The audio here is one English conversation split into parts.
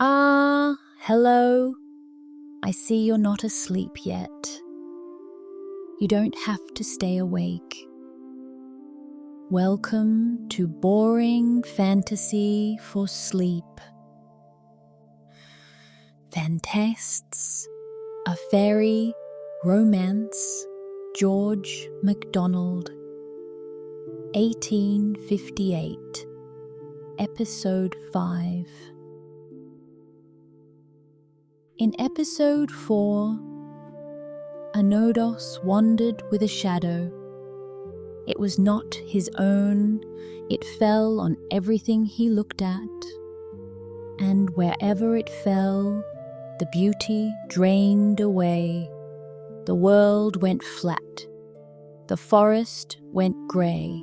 Hello. I see you're not asleep yet. You don't have to stay awake. Welcome to Boring Fantasy for Sleep. Phantastes, a Faerie romance, George MacDonald, 1858, Episode 5. In Episode 4, Anodos wandered with a shadow. It was not his own, it fell on everything he looked at, and wherever it fell, the beauty drained away. The world went flat, the forest went grey.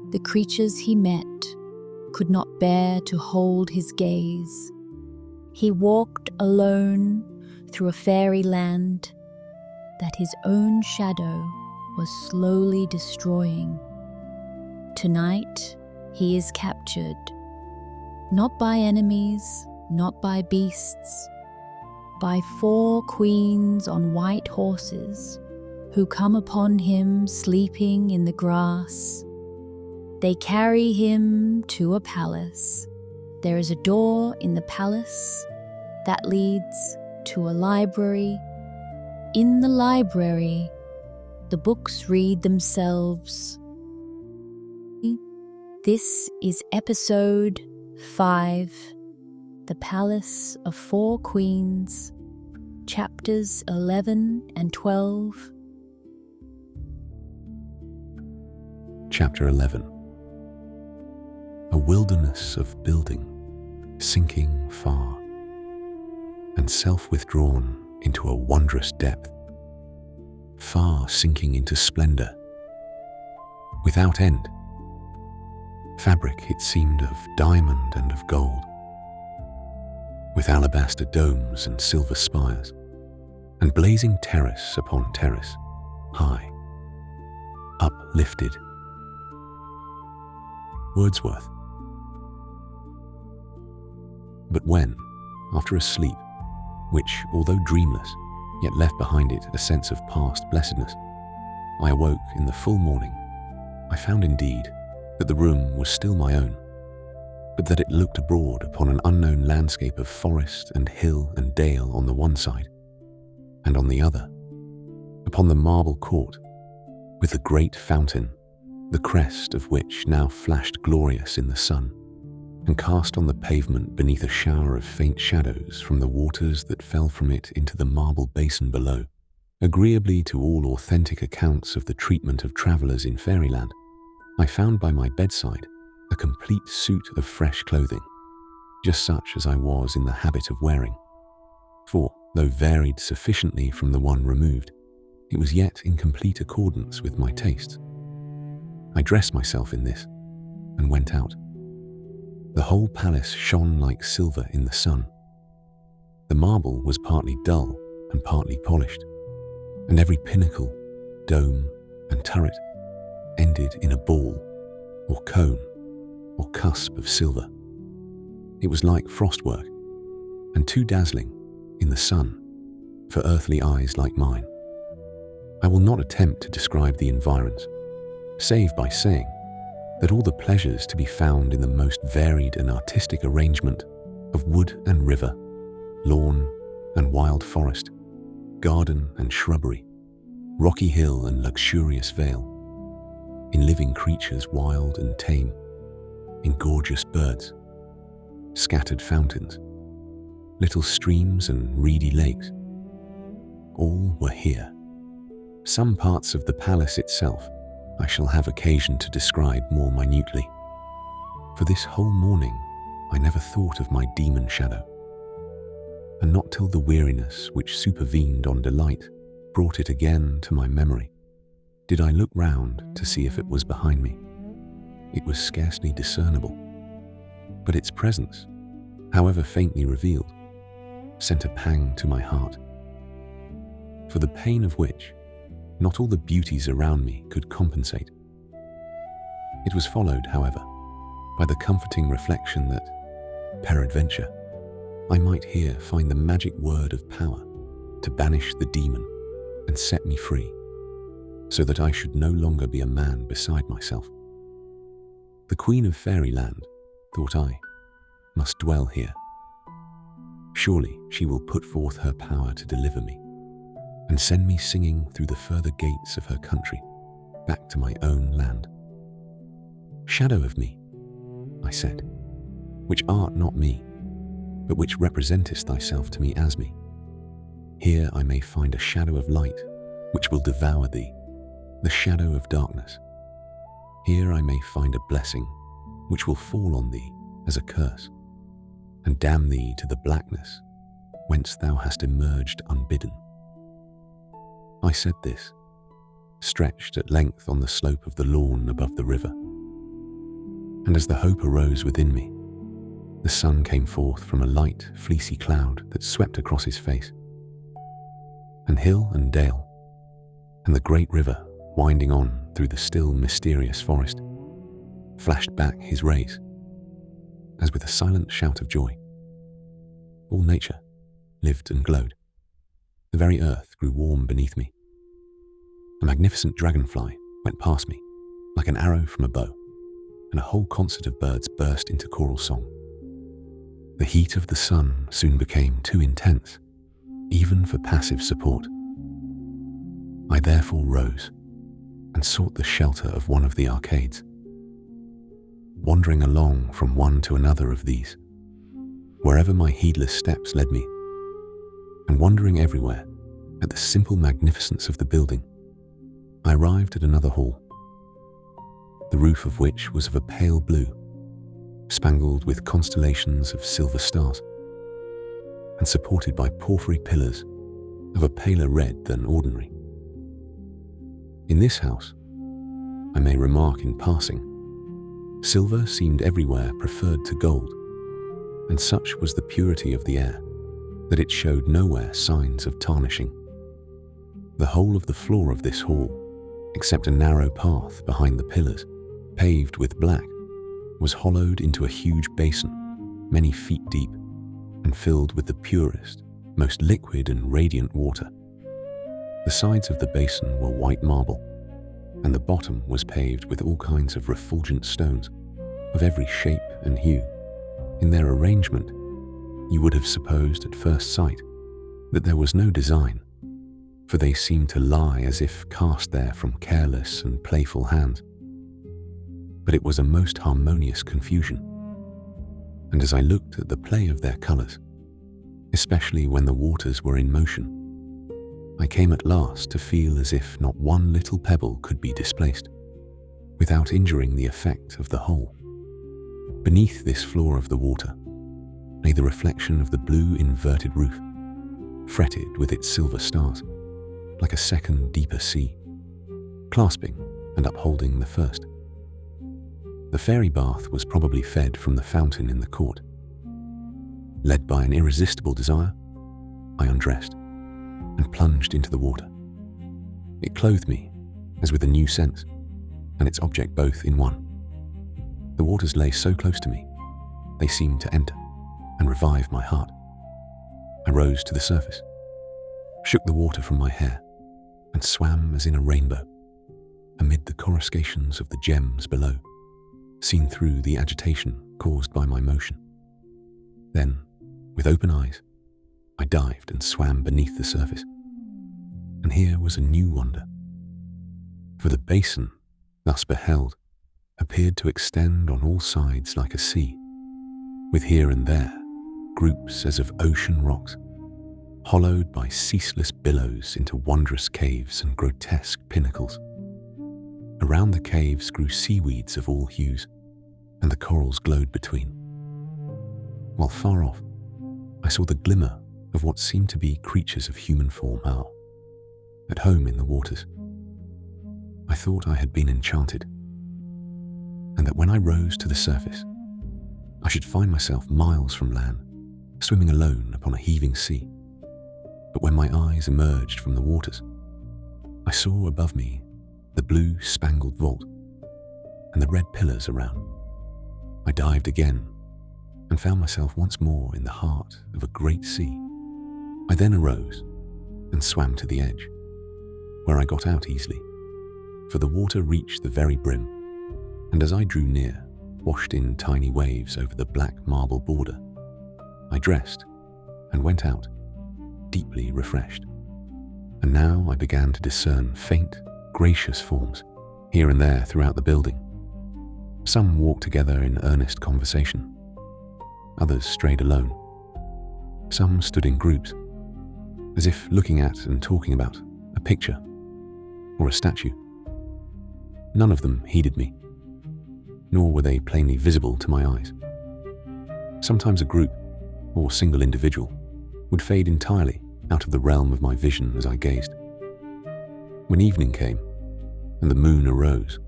The creatures he met could not bear to hold his gaze. He walked alone through a fairy land that his own shadow was slowly destroying. Tonight, he is captured, not by enemies, not by beasts, by 4 queens on white horses who come upon him sleeping in the grass. They carry him to a palace. There is a door in the palace that leads to a library. In the library, the books read themselves. This is Episode 5, The Palace of 4 Queens, Chapters 11 and 12. Chapter 11. A wilderness of building, sinking far, and self-withdrawn into a wondrous depth, far sinking into splendour, without end. Fabric it seemed of diamond and of gold, with alabaster domes and silver spires, and blazing terrace upon terrace, high, uplifted. Wordsworth. But when, after a sleep, which, although dreamless, yet left behind it a sense of past blessedness, I awoke in the full morning, I found indeed that the room was still my own, but that it looked abroad upon an unknown landscape of forest and hill and dale on the one side, and on the other, upon the marble court, with the great fountain, the crest of which now flashed glorious in the sun, and cast on the pavement beneath a shower of faint shadows from the waters that fell from it into the marble basin below, agreeably to all authentic accounts of the treatment of travellers in fairyland. I found by my bedside a complete suit of fresh clothing, just such as I was in the habit of wearing. For, though varied sufficiently from the one removed, it was yet in complete accordance with my tastes. I dressed myself in this, and went out. The whole palace shone like silver in the sun. The marble was partly dull and partly polished, and every pinnacle, dome, and turret ended in a ball, or cone, or cusp of silver. It was like frostwork, and too dazzling, in the sun, for earthly eyes like mine. I will not attempt to describe the environs, save by saying that all the pleasures to be found in the most varied and artistic arrangement of wood and river, lawn and wild forest, garden and shrubbery, rocky hill and luxurious vale, in living creatures wild and tame, in gorgeous birds, scattered fountains, little streams and reedy lakes, all were here. Some parts of the palace itself I shall have occasion to describe more minutely. For this whole morning I never thought of my demon shadow, and not till the weariness which supervened on delight brought it again to my memory did I look round to see if it was behind me. It was scarcely discernible, but its presence, however faintly revealed, sent a pang to my heart, for the pain of which not all the beauties around me could compensate. It was followed, however, by the comforting reflection that, peradventure, I might here find the magic word of power to banish the demon and set me free, so that I should no longer be a man beside myself. The Queen of Fairyland, thought I, must dwell here. Surely she will put forth her power to deliver me and send me singing through the further gates of her country back to my own land. Shadow of me, I said, which art not me, but which representest thyself to me as me. Here I may find a shadow of light which will devour thee, the shadow of darkness. Here I may find a blessing which will fall on thee as a curse, and damn thee to the blackness whence thou hast emerged unbidden. I said this, stretched at length on the slope of the lawn above the river. And as the hope arose within me, the sun came forth from a light, fleecy cloud that swept across his face. And hill and dale, and the great river winding on through the still mysterious forest, flashed back his rays, as with a silent shout of joy. All nature lived and glowed. The very earth grew warm beneath me. A magnificent dragonfly went past me, like an arrow from a bow, and a whole concert of birds burst into choral song. The heat of the sun soon became too intense, even for passive support. I therefore rose and sought the shelter of one of the arcades. Wandering along from one to another of these, wherever my heedless steps led me, and wondering everywhere at the simple magnificence of the building, I arrived at another hall, the roof of which was of a pale blue, spangled with constellations of silver stars, and supported by porphyry pillars of a paler red than ordinary. In this house, I may remark in passing, silver seemed everywhere preferred to gold, and such was the purity of the air that it showed nowhere signs of tarnishing. The whole of the floor of this hall, except a narrow path behind the pillars, paved with black, was hollowed into a huge basin, many feet deep, and filled with the purest, most liquid and radiant water. The sides of the basin were white marble, and the bottom was paved with all kinds of refulgent stones, of every shape and hue. In their arrangement, you would have supposed at first sight that there was no design, for they seemed to lie as if cast there from careless and playful hands. But it was a most harmonious confusion, and as I looked at the play of their colours, especially when the waters were in motion, I came at last to feel as if not one little pebble could be displaced, without injuring the effect of the whole. Beneath this floor of the water lay the reflection of the blue inverted roof, fretted with its silver stars, like a second deeper sea, clasping and upholding the first. The fairy bath was probably fed from the fountain in the court. Led by an irresistible desire, I undressed and plunged into the water. It clothed me as with a new sense, and its object both in one. The waters lay so close to me, they seemed to enter and revive my heart. I rose to the surface, shook the water from my hair, and swam as in a rainbow, amid the coruscations of the gems below, seen through the agitation caused by my motion. Then, with open eyes, I dived and swam beneath the surface. And here was a new wonder, for the basin, thus beheld, appeared to extend on all sides like a sea, with here and there groups as of ocean rocks, hollowed by ceaseless billows into wondrous caves and grotesque pinnacles. Around the caves grew seaweeds of all hues, and the corals glowed between, while far off I saw the glimmer of what seemed to be creatures of human form at home in the waters. I thought I had been enchanted, and that when I rose to the surface, I should find myself miles from land, swimming alone upon a heaving sea. But when my eyes emerged from the waters, I saw above me the blue spangled vault and the red pillars around. I dived again and found myself once more in the heart of great sea. I then arose and swam to the edge, where I got out easily, for the water reached the very brim, and as I drew near, washed in tiny waves over the black marble border, I dressed and went out, deeply refreshed. And now I began to discern faint, gracious forms here and there throughout the building. Some walked together in earnest conversation. Others strayed alone. Some stood in groups, as if looking at and talking about a picture or a statue. None of them heeded me, nor were they plainly visible to my eyes. Sometimes a group or single individual would fade entirely out of the realm of my vision as I gazed. When evening came and the moon arose,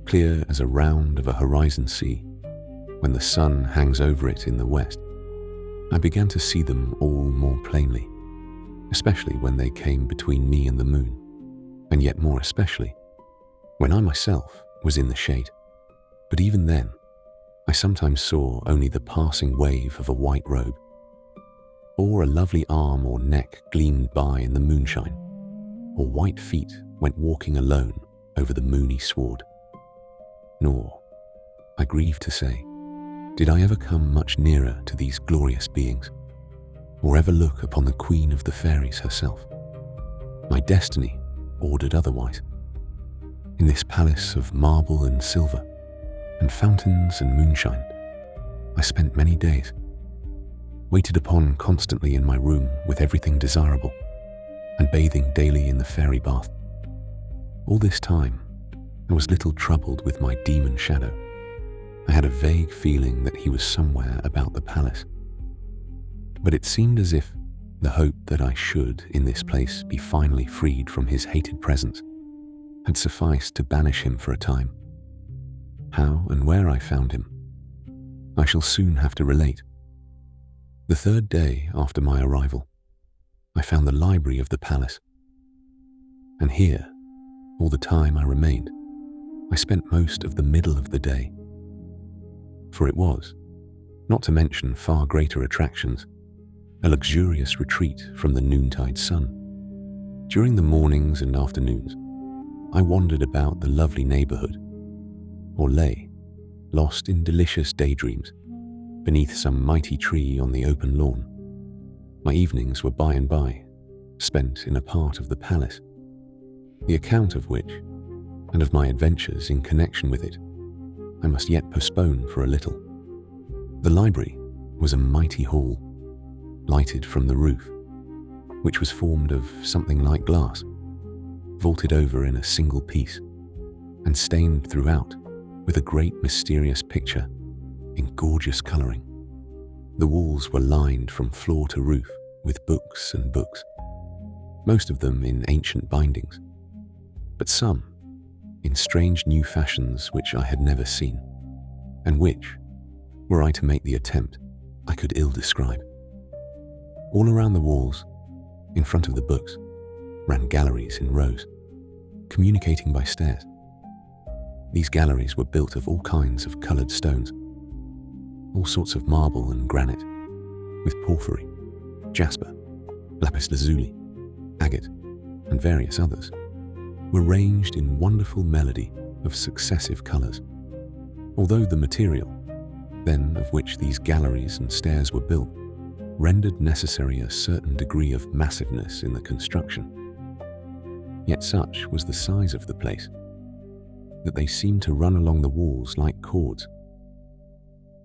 clear as a round of a horizon sea, when the sun hangs over it in the west, I began to see them all more plainly, especially when they came between me and the moon, and yet more especially when I myself was in the shade. But even then, I sometimes saw only the passing wave of a white robe, or a lovely arm or neck gleamed by in the moonshine, or white feet went walking alone over the moony sward. Nor, I grieve to say, did I ever come much nearer to these glorious beings, or ever look upon the Queen of the Fairies herself. My destiny ordered otherwise. In this palace of marble and silver, and fountains and moonshine, I spent many days, waited upon constantly in my room with everything desirable, and bathing daily in the fairy bath. All this time, I was little troubled with my demon shadow. I had a vague feeling that he was somewhere about the palace. But it seemed as if the hope that I should, in this place, be finally freed from his hated presence had sufficed to banish him for a time. How and where I found him, I shall soon have to relate. The third day after my arrival, I found the library of the palace. And here, all the time I remained, I spent most of the middle of the day. For it was, not to mention far greater attractions, a luxurious retreat from the noontide sun. During the mornings and afternoons, I wandered about the lovely neighborhood, or lay, lost in delicious daydreams, beneath some mighty tree on the open lawn. My evenings were by and by spent in a part of the palace, the account of which, and of my adventures in connection with it, I must yet postpone for a little. The library was a mighty hall, lighted from the roof, which was formed of something like glass, vaulted over in a single piece, and stained throughout with a great mysterious picture in gorgeous colouring. The walls were lined from floor to roof with books and books, most of them in ancient bindings, but some in strange new fashions which I had never seen, and which, were I to make the attempt, I could ill describe. All around the walls, in front of the books, ran galleries in rows, communicating by stairs. These galleries were built of all kinds of coloured stones, all sorts of marble and granite, with porphyry, jasper, lapis lazuli, agate, and various others, were ranged in wonderful melody of successive colours. Although the material, then, of which these galleries and stairs were built, rendered necessary a certain degree of massiveness in the construction, yet such was the size of the place that they seemed to run along the walls like cords.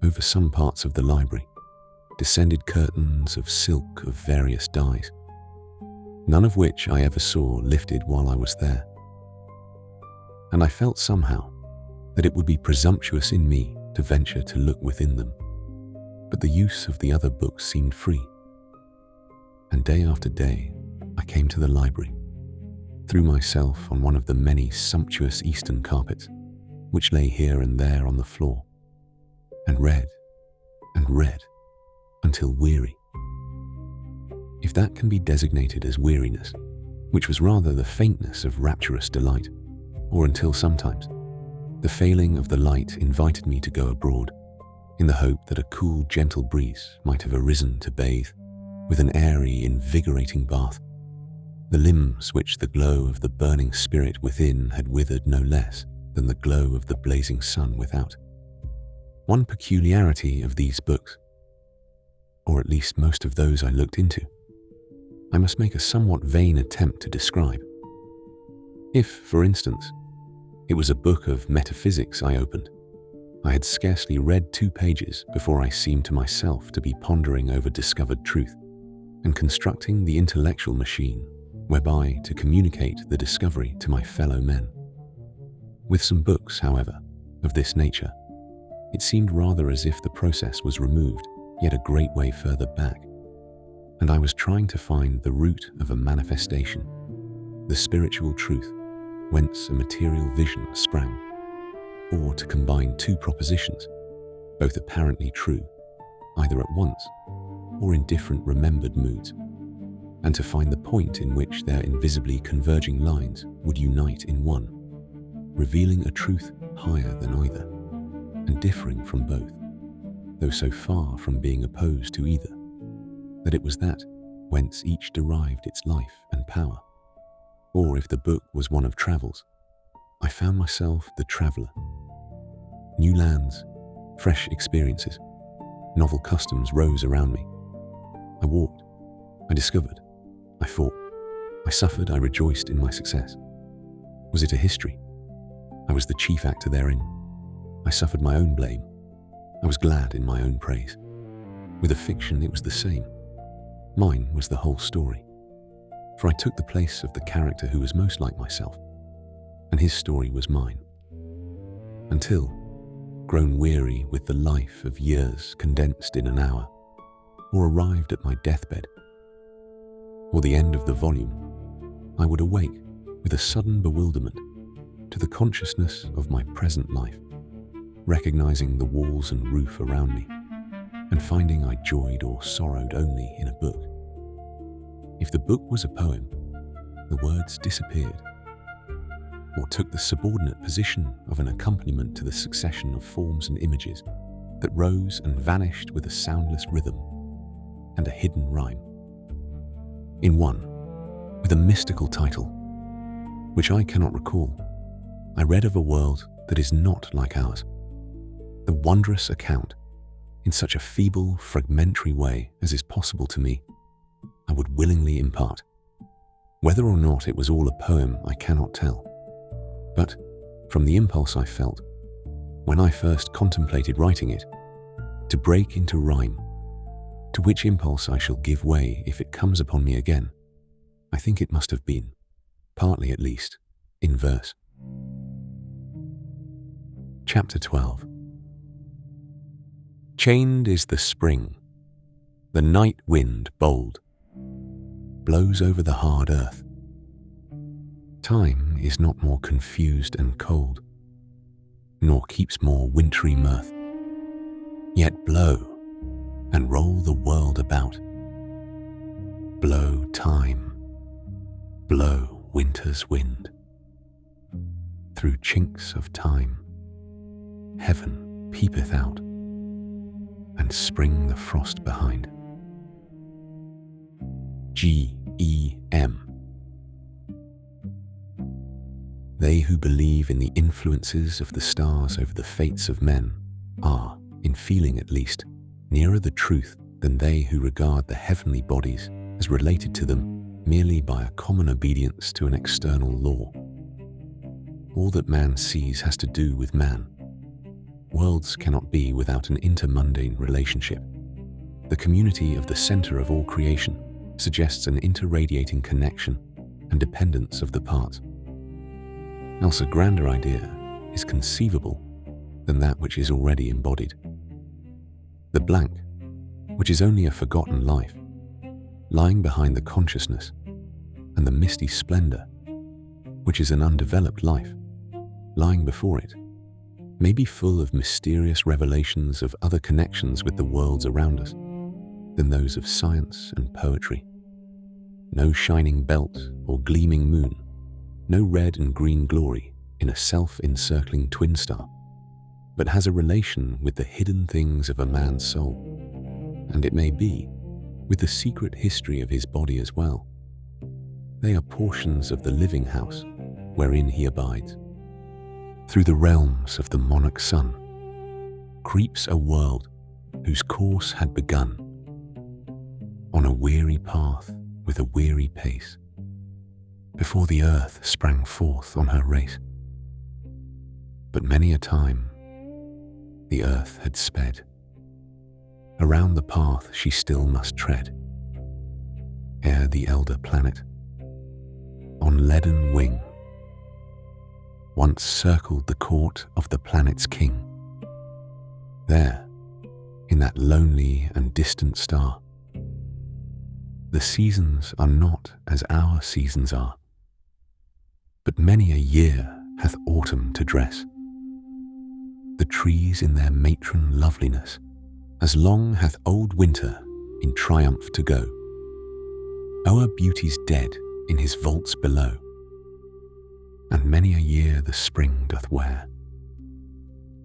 Over some parts of the library descended curtains of silk of various dyes, none of which I ever saw lifted while I was there. And I felt somehow that it would be presumptuous in me to venture to look within them, but the use of the other books seemed free. And day after day I came to the library, threw myself on one of the many sumptuous Eastern carpets which lay here and there on the floor, and read until weary. If that can be designated as weariness, which was rather the faintness of rapturous delight, or until sometimes the failing of the light invited me to go abroad, in the hope that a cool, gentle breeze might have arisen to bathe with an airy, invigorating bath, the limbs which the glow of the burning spirit within had withered no less than the glow of the blazing sun without. One peculiarity of these books, or at least most of those I looked into, I must make a somewhat vain attempt to describe. If, for instance, it was a book of metaphysics I opened, I had scarcely read 2 pages before I seemed to myself to be pondering over discovered truth and constructing the intellectual machine whereby to communicate the discovery to my fellow men. With some books, however, of this nature, it seemed rather as if the process was removed yet a great way further back, and I was trying to find the root of a manifestation, the spiritual truth whence a material vision sprang, or to combine 2 propositions, both apparently true, either at once or in different remembered moods, and to find the point in which their invisibly converging lines would unite in one, revealing a truth higher than either, and differing from both, though so far from being opposed to either, that it was that whence each derived its life and power. Or if the book was one of travels, I found myself the traveller. New lands, fresh experiences, novel customs rose around me. I walked, I discovered, I fought, I suffered, I rejoiced in my success. Was it a history? I was the chief actor therein. I suffered my own blame. I was glad in my own praise. With a fiction, it was the same. Mine was the whole story. For I took the place of the character who was most like myself, and his story was mine. Until, grown weary with the life of years condensed in an hour, or arrived at my deathbed, or the end of the volume, I would awake with a sudden bewilderment to the consciousness of my present life, recognizing the walls and roof around me, and finding I joyed or sorrowed only in a book. If the book was a poem, the words disappeared, or took the subordinate position of an accompaniment to the succession of forms and images that rose and vanished with a soundless rhythm and a hidden rhyme. In one, with a mystical title, which I cannot recall, I read of a world that is not like ours. The wondrous account, in such a feeble, fragmentary way as is possible to me, I would willingly impart. Whether or not it was all a poem, I cannot tell. But, from the impulse I felt, when I first contemplated writing it, to break into rhyme, to which impulse I shall give way if it comes upon me again, I think it must have been, partly at least, in verse. Chapter 12. Chained is the spring, the night wind bold, blows over the hard earth. Time is not more confused and cold, nor keeps more wintry mirth. Yet blow, and roll the world about. Blow time, blow winter's wind. Through chinks of time, heaven peepeth out, and spring the frost behind. G.E.M. They who believe in the influences of the stars over the fates of men are, in feeling at least, nearer the truth than they who regard the heavenly bodies as related to them merely by a common obedience to an external law. All that man sees has to do with man. Worlds cannot be without an intermundane relationship. The community of the center of all creation suggests an interradiating connection and dependence of the parts. Else a grander idea is conceivable than that which is already embodied. The blank, which is only a forgotten life, lying behind the consciousness, and the misty splendor, which is an undeveloped life, lying before it, may be full of mysterious revelations of other connections with the worlds around us than those of science and poetry. No shining belt or gleaming moon, no red and green glory in a self-encircling twin star, but has a relation with the hidden things of a man's soul, and it may be with the secret history of his body as well. They are portions of the living house wherein he abides. Through the realms of the monarch sun creeps a world whose course had begun on a weary path with a weary pace, before the earth sprang forth on her race. But many a time the earth had sped. Around the path she still must tread, ere the elder planet, on leaden wing, once circled the court of the planet's king. There, in that lonely and distant star, the seasons are not as our seasons are, but many a year hath autumn to dress the trees in their matron loveliness, as long hath old winter in triumph to go. O'er beauty's dead in his vaults below, and many a year the spring doth wear,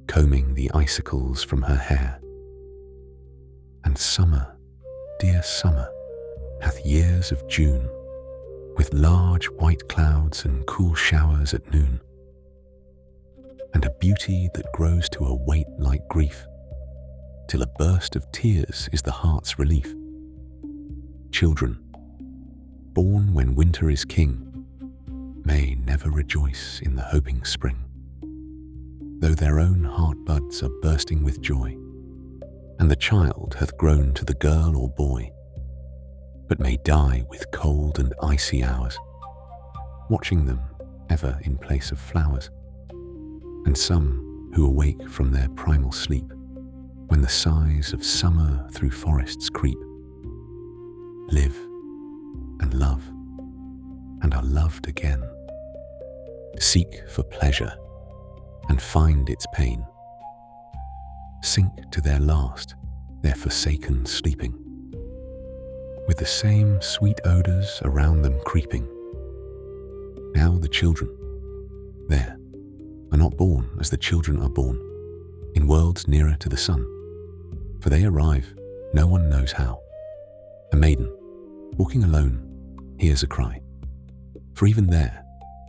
combing the icicles from her hair. And summer, dear summer, hath years of June, with large white clouds and cool showers at noon, and a beauty that grows to a weight like grief, till a burst of tears is the heart's relief. Children, born when winter is king, may never rejoice in the hoping spring, though their own heart buds are bursting with joy, and the child hath grown to the girl or boy, but may die with cold and icy hours, watching them ever in place of flowers. And some who awake from their primal sleep, when the sighs of summer through forests creep, live and love and are loved again, seek for pleasure and find its pain, sink to their last, their forsaken sleeping, with the same sweet odours around them creeping. Now the children, there, are not born as the children are born, in worlds nearer to the sun, for they arrive no one knows how. A maiden, walking alone, hears a cry, for even there,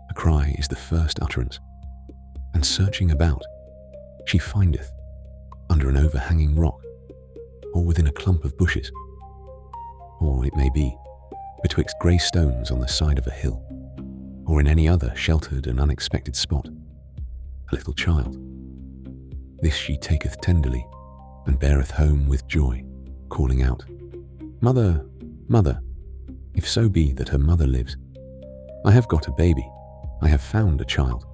a cry is the first utterance, and searching about, she findeth, under an overhanging rock, or within a clump of bushes, or it may be, betwixt grey stones on the side of a hill, or in any other sheltered and unexpected spot, a little child. This she taketh tenderly, and beareth home with joy, calling out, "Mother, mother," if so be that her mother lives. "I have got a baby, I have found a child."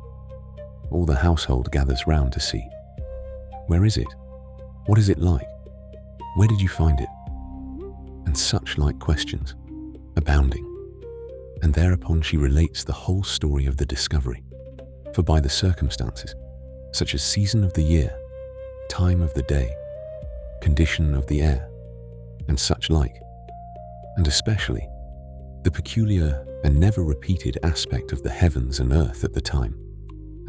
All the household gathers round to see. Where is it? What is it like? Where did you find it? And such like questions, abounding. And thereupon she relates the whole story of the discovery. For by the circumstances, such as season of the year, time of the day, condition of the air, and such like, and especially the peculiar and never repeated aspect of the heavens and earth at the time,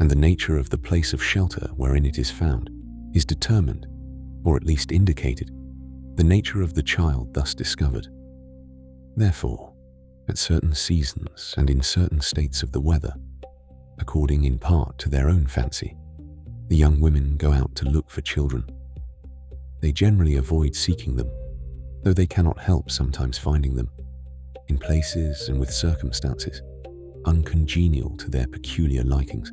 and the nature of the place of shelter wherein it is found, is determined, or at least indicated, the nature of the child thus discovered. Therefore, at certain seasons and in certain states of the weather, according in part to their own fancy, the young women go out to look for children. They generally avoid seeking them, though they cannot help sometimes finding them, in places and with circumstances uncongenial to their peculiar likings.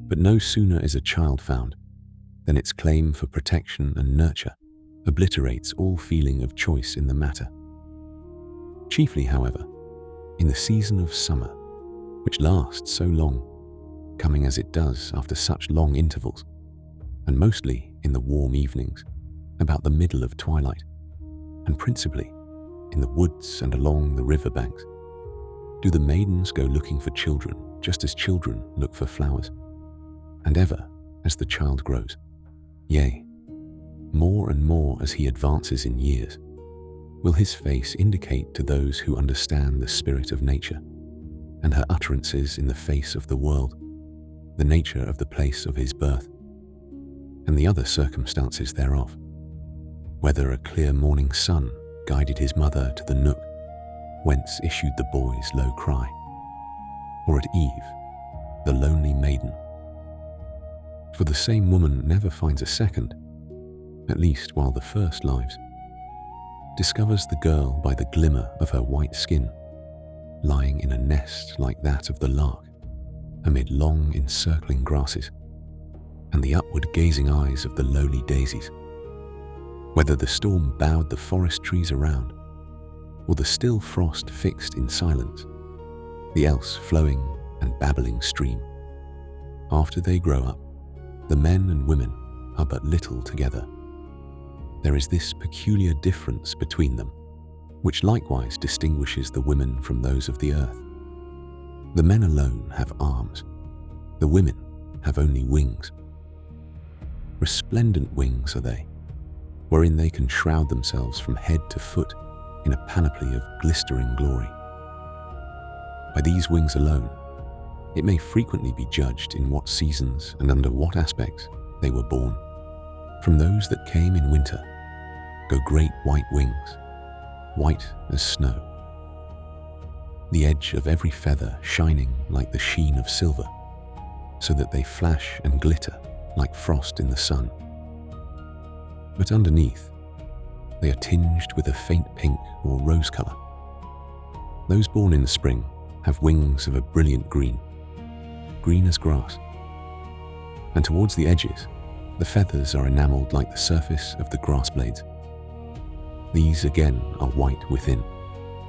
But no sooner is a child found than its claim for protection and nurture obliterates all feeling of choice in the matter. Chiefly, however, in the season of summer, which lasts so long, coming as it does after such long intervals, and mostly in the warm evenings, about the middle of twilight, and principally in the woods and along the river banks, do the maidens go looking for children just as children look for flowers, and ever as the child grows, yea, more and more as he advances in years, will his face indicate to those who understand the spirit of nature, and her utterances in the face of the world, the nature of the place of his birth, and the other circumstances thereof, whether a clear morning sun guided his mother to the nook whence issued the boy's low cry, or at eve, the lonely maiden. For the same woman never finds a second, at least while the first lives, discovers the girl by the glimmer of her white skin, lying in a nest like that of the lark, amid long encircling grasses, and the upward-gazing eyes of the lowly daisies. Whether the storm bowed the forest trees around, or the still frost fixed in silence the else flowing and babbling stream, after they grow up, the men and women are but little together. There is this peculiar difference between them, which likewise distinguishes the women from those of the earth. The men alone have arms, the women have only wings. Resplendent wings are they, wherein they can shroud themselves from head to foot in a panoply of glistering glory. By these wings alone, it may frequently be judged in what seasons and under what aspects they were born. From those that came in winter go great white wings, white as snow, the edge of every feather shining like the sheen of silver, so that they flash and glitter like frost in the sun. But underneath, they are tinged with a faint pink or rose colour. Those born in the spring have wings of a brilliant green, green as grass, and towards the edges, the feathers are enamelled like the surface of the grass blades. These again are white within.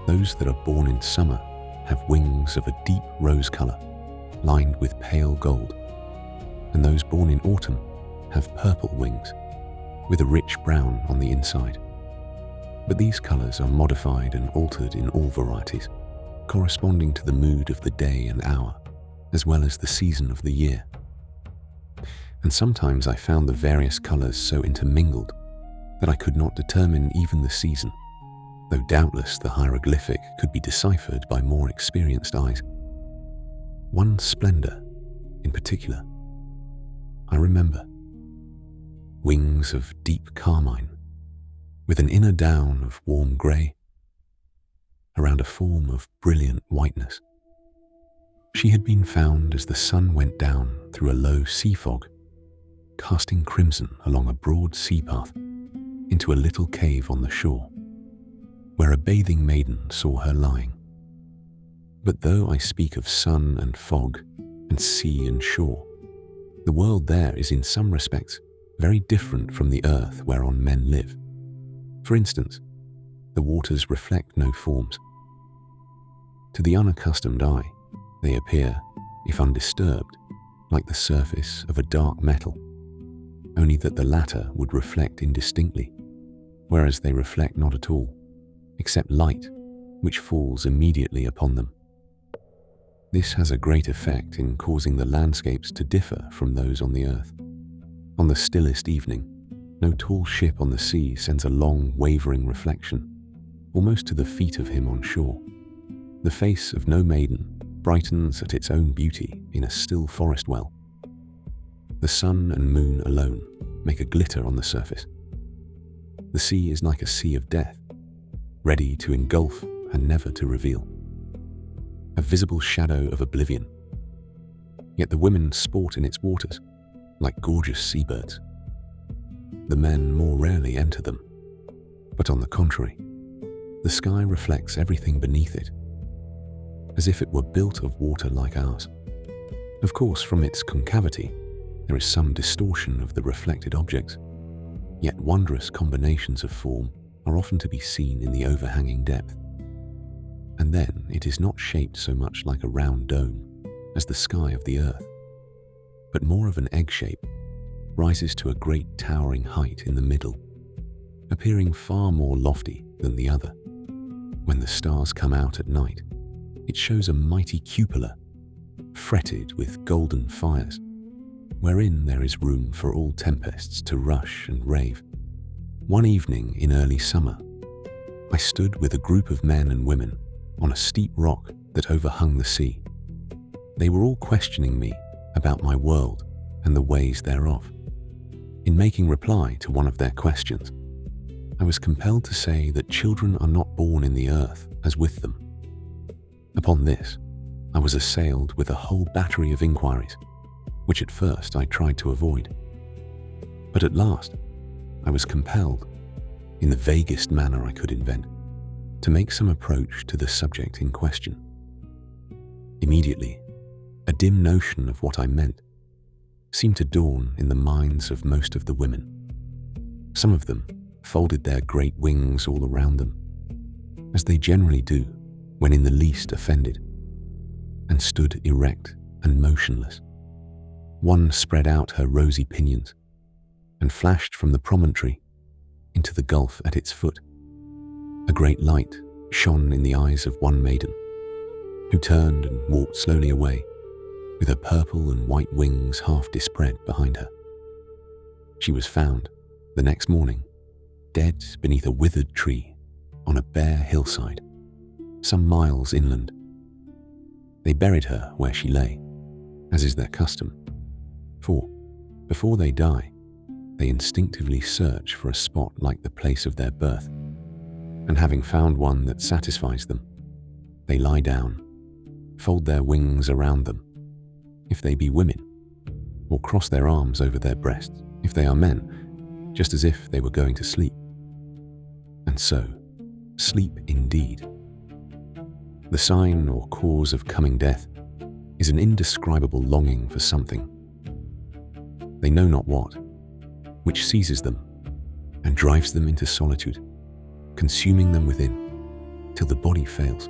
Those that are born in summer have wings of a deep rose colour, lined with pale gold, and those born in autumn have purple wings, with a rich brown on the inside. But these colours are modified and altered in all varieties, corresponding to the mood of the day and hour, as well as the season of the year. And sometimes I found the various colours so intermingled that I could not determine even the season, though doubtless the hieroglyphic could be deciphered by more experienced eyes. One splendour, in particular, I remember. Wings of deep carmine, with an inner down of warm grey, around a form of brilliant whiteness. She had been found as the sun went down through a low sea fog, casting crimson along a broad sea path into a little cave on the shore, where a bathing maiden saw her lying. But though I speak of sun and fog and sea and shore, the world there is in some respects very different from the earth whereon men live. For instance, the waters reflect no forms. To the unaccustomed eye, they appear, if undisturbed, like the surface of a dark metal, only that the latter would reflect indistinctly, whereas they reflect not at all, except light, which falls immediately upon them. This has a great effect in causing the landscapes to differ from those on the earth. On the stillest evening, no tall ship on the sea sends a long, wavering reflection, almost to the feet of him on shore. The face of no maiden brightens at its own beauty in a still forest well. The sun and moon alone make a glitter on the surface. The sea is like a sea of death, ready to engulf and never to reveal. A visible shadow of oblivion. Yet the women sport in its waters, like gorgeous seabirds. The men more rarely enter them, but on the contrary, the sky reflects everything beneath it, as if it were built of water like ours. Of course, from its concavity, there is some distortion of the reflected objects, yet wondrous combinations of form are often to be seen in the overhanging depth. And then it is not shaped so much like a round dome as the sky of the earth, but more of an egg shape, rises to a great towering height in the middle, appearing far more lofty than the other. When the stars come out at night, it shows a mighty cupola, fretted with golden fires, wherein there is room for all tempests to rush and rave. One evening in early summer, I stood with a group of men and women on a steep rock that overhung the sea. They were all questioning me about my world and the ways thereof. In making reply to one of their questions, I was compelled to say that children are not born in the earth as with them. Upon this, I was assailed with a whole battery of inquiries, which at first I tried to avoid. But at last, I was compelled, in the vaguest manner I could invent, to make some approach to the subject in question. Immediately, a dim notion of what I meant seemed to dawn in the minds of most of the women. Some of them folded their great wings all around them, as they generally do when in the least offended, and stood erect and motionless. One spread out her rosy pinions and flashed from the promontory into the gulf at its foot. A great light shone in the eyes of one maiden, who turned and walked slowly away, with her purple and white wings half dispread behind her. She was found, the next morning, dead beneath a withered tree on a bare hillside, some miles inland. They buried her where she lay, as is their custom, for, before they die, they instinctively search for a spot like the place of their birth, and having found one that satisfies them, they lie down, fold their wings around them, if they be women, or cross their arms over their breasts, if they are men, just as if they were going to sleep. And so, sleep indeed. The sign or cause of coming death is an indescribable longing for something. They know not what, which seizes them and drives them into solitude, consuming them within, till the body fails.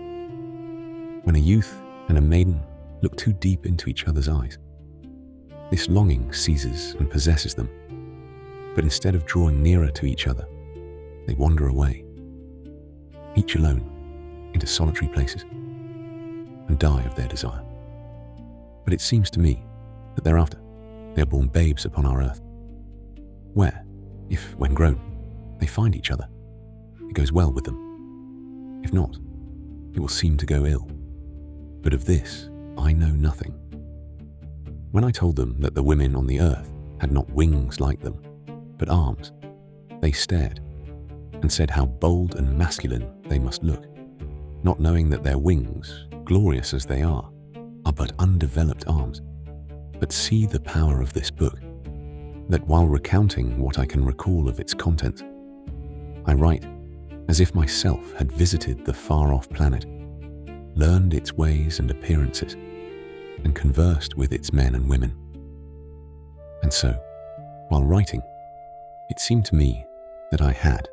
When a youth and a maiden look too deep into each other's eyes, this longing seizes and possesses them, but instead of drawing nearer to each other, they wander away, each alone, into solitary places, and die of their desire. But it seems to me that thereafter they are born babes upon our earth, where, if, when grown, they find each other, it goes well with them. If not, it will seem to go ill. But of this I know nothing. When I told them that the women on the earth had not wings like them, but arms, they stared and said how bold and masculine they must look, not knowing that their wings, glorious as they are but undeveloped arms. But see the power of this book, that while recounting what I can recall of its contents, I write as if myself had visited the far-off planet, learned its ways and appearances, and conversed with its men and women. And so, while writing, it seemed to me that I had.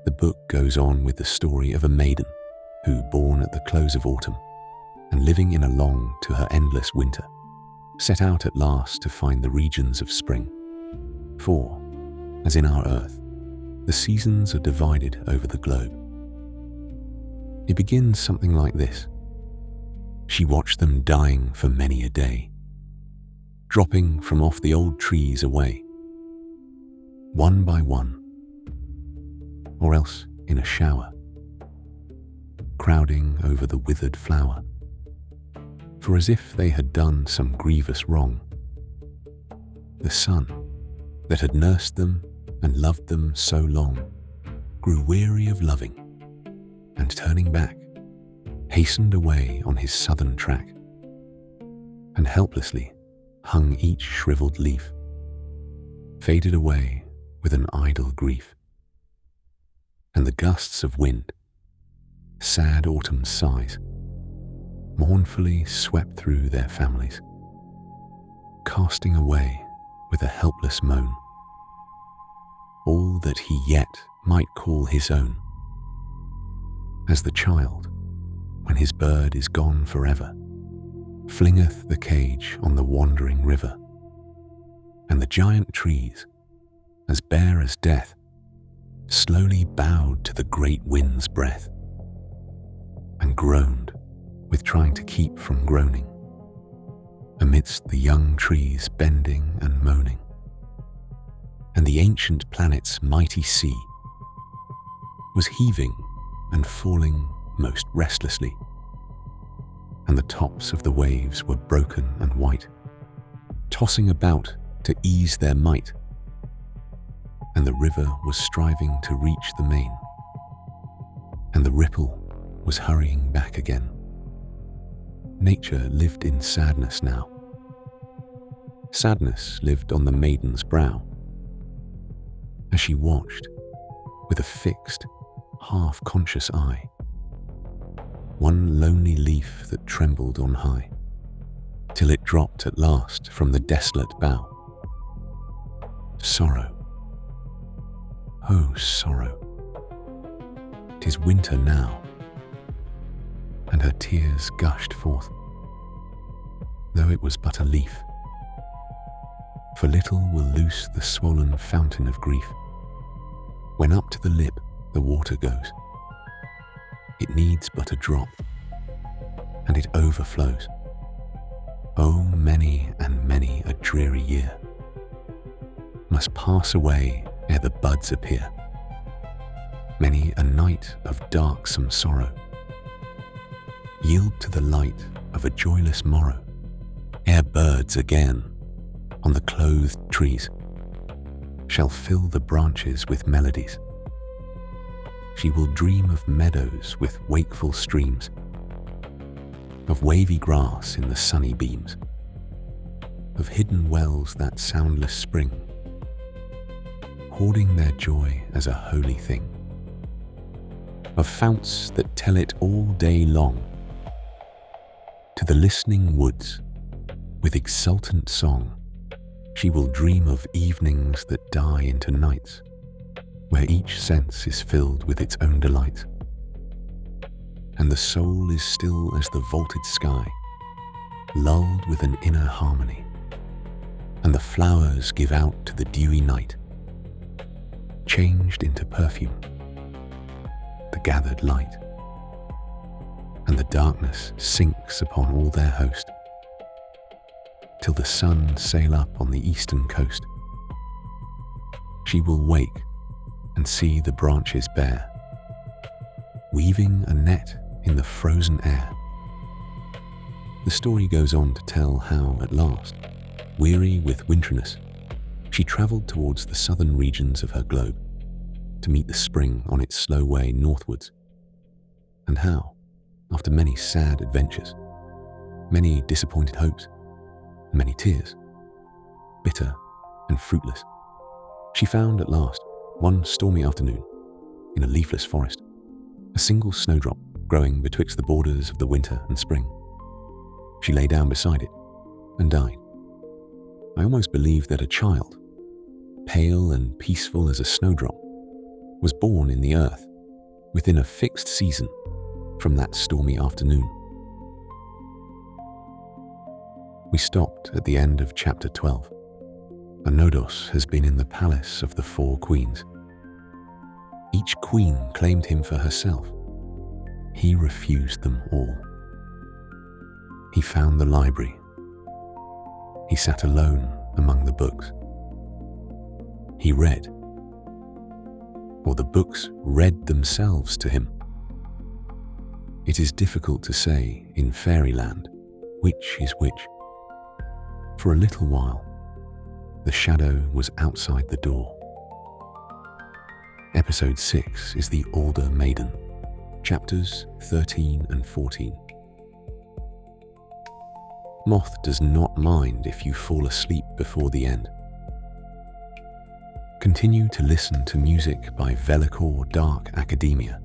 The book goes on with the story of a maiden who, born at the close of autumn and living in a long to her endless winter, set out at last to find the regions of spring. For, as in our earth, the seasons are divided over the globe. It begins something like this. She watched them dying for many a day, dropping from off the old trees away, one by one, or else in a shower, crowding over the withered flower, for as if they had done some grievous wrong. The sun, that had nursed them and loved them so long, grew weary of loving, and turning back, hastened away on his southern track, and helplessly hung each shriveled leaf, faded away with an idle grief. And the gusts of wind, sad autumn sighs, mournfully swept through their families, casting away with a helpless moan all that he yet might call his own, as the child, when his bird is gone forever, flingeth the cage on the wandering river, and the giant trees, as bare as death, slowly bowed to the great wind's breath, and groaned with trying to keep from groaning, amidst the young trees bending and moaning, and the ancient planet's mighty sea was heaving and falling most restlessly, and the tops of the waves were broken and white, tossing about to ease their might, and the river was striving to reach the main, and the ripple was hurrying back again. Nature lived in sadness now. Sadness lived on the maiden's brow. As she watched, with a fixed, half-conscious eye, one lonely leaf that trembled on high, till it dropped at last from the desolate bough. Sorrow, oh sorrow, 'tis winter now, and her tears gushed forth, though it was but a leaf. For little will loose the swollen fountain of grief. When up to the lip the water goes, it needs but a drop, and it overflows. Oh, many and many a dreary year must pass away ere the buds appear. Many a night of darksome sorrow yield to the light of a joyless morrow, ere birds again on the clothed trees shall fill the branches with melodies. She will dream of meadows with wakeful streams, of wavy grass in the sunny beams, of hidden wells that soundless spring, hoarding their joy as a holy thing, of founts that tell it all day long, to the listening woods with exultant song. She will dream of evenings that die into nights, where each sense is filled with its own delight, and the soul is still as the vaulted sky, lulled with an inner harmony, and the flowers give out to the dewy night, changed into perfume, the gathered light, and the darkness sinks upon all their host, till the sun sail up on the eastern coast. She will wake and see the branches bare, weaving a net in the frozen air. The story goes on to tell how, at last, weary with winteriness, she travelled towards the southern regions of her globe to meet the spring on its slow way northwards, and how, after many sad adventures, many disappointed hopes, many tears, bitter and fruitless, she found at last, one stormy afternoon, in a leafless forest, a single snowdrop growing betwixt the borders of the winter and spring. She lay down beside it and died. I almost believe that a child, pale and peaceful as a snowdrop, was born in the earth within a fixed season from that stormy afternoon. We stopped at the end of chapter 12. Anodos has been in the palace of the 4 queens. Each queen claimed him for herself. He refused them all. He found the library. He sat alone among the books. He read, or the books read themselves to him. It is difficult to say in fairyland which is which. For a little while, the shadow was outside the door. Episode 6 is The Older Maiden, chapters 13 and 14. Moth does not mind if you fall asleep before the end. Continue to listen to music by Vellichor Dark Academia.